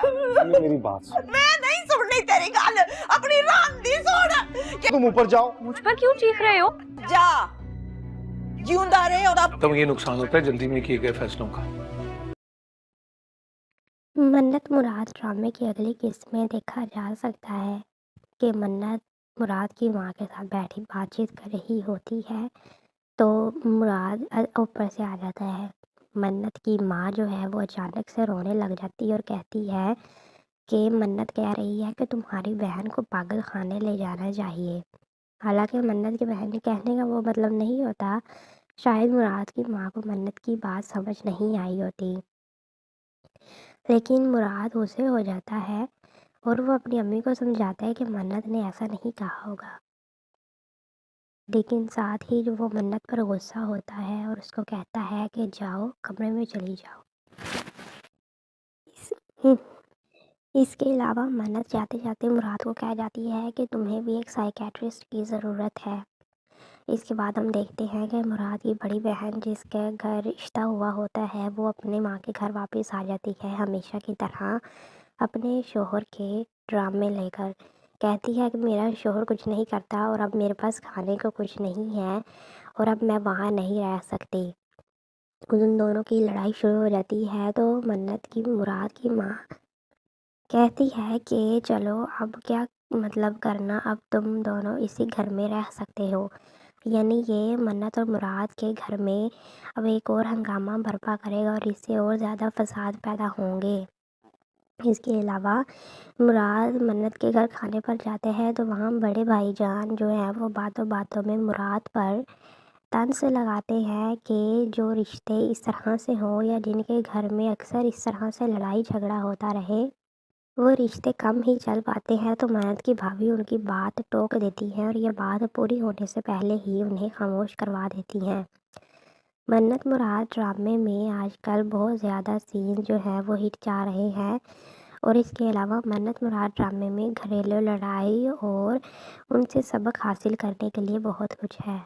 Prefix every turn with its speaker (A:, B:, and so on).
A: ये मेरी बात सुन।
B: मैं नहीं सुननी तेरी गल, अपनी रान दी सुन।
A: तुम ऊपर जाओ।
C: मुझ पर क्यों चीख रहे हो?
B: जा, जिंदा रहे ओदा।
D: तब ये नुकसान होता है जल्दी में किए गए फैसलों का।
E: मन्नत मुराद ड्रामे की अगली किस्त में देखा जा सकता है कि मन्नत मुराद की माँ के साथ बैठी बातचीत कर रही होती है तो मुराद ऊपर से आ जाता है। मन्नत की माँ जो है वो अचानक से रोने लग जाती है और कहती है कि मन्नत कह रही है कि तुम्हारी बहन को पागल खाने ले जाना चाहिए। हालांकि मन्नत की बहन के कहने का वो मतलब नहीं होता। शायद मुराद की माँ को मन्नत की बात समझ नहीं आई होती, लेकिन मुराद गुस्से हो जाता है और वो अपनी अम्मी को समझाता है कि मन्नत ने ऐसा नहीं कहा होगा। लेकिन साथ ही जो वो मन्नत पर गुस्सा होता है और उसको कहता है कि जाओ कमरे में चली जाओ। इसके अलावा मन्नत जाते जाते मुराद को कह जाती है कि तुम्हें भी एक साइकेट्रिस्ट की ज़रूरत है। इसके बाद हम देखते हैं कि मुराद की बड़ी बहन जिसके घर रिश्ता हुआ होता है वो अपने माँ के घर वापस आ जाती है हमेशा की तरह अपने शोहर के ड्रामे लेकर। कहती है कि मेरा शोहर कुछ नहीं करता और अब मेरे पास खाने को कुछ नहीं है और अब मैं वहाँ नहीं रह सकती। उन दोनों की लड़ाई शुरू हो जाती है तो मन्नत की मुराद की माँ कहती है कि चलो अब क्या मतलब करना, अब तुम दोनों इसी घर में रह सकते हो। यानी ये मन्नत और मुराद के घर में अब एक और हंगामा बर्पा करेगा और इससे और ज़्यादा फसाद पैदा होंगे। इसके अलावा मुराद मन्नत के घर खाने पर जाते हैं तो वहाँ बड़े भाईजान जो हैं वो बातों बातों में मुराद पर तंज लगाते हैं कि जो रिश्ते इस तरह से हों या जिनके घर में अक्सर इस तरह से लड़ाई झगड़ा होता रहे वो रिश्ते कम ही चल पाते हैं। तो मन्नत की भाभी उनकी बात टोक देती है और ये बात पूरी होने से पहले ही उन्हें खामोश करवा देती हैं। मन्नत मुराद ड्रामे में आजकल बहुत ज़्यादा सीन जो है वो हिट जा रहे हैं और इसके अलावा मन्नत मुराद ड्रामे में घरेलू लड़ाई और उनसे सबक हासिल करने के लिए बहुत कुछ है।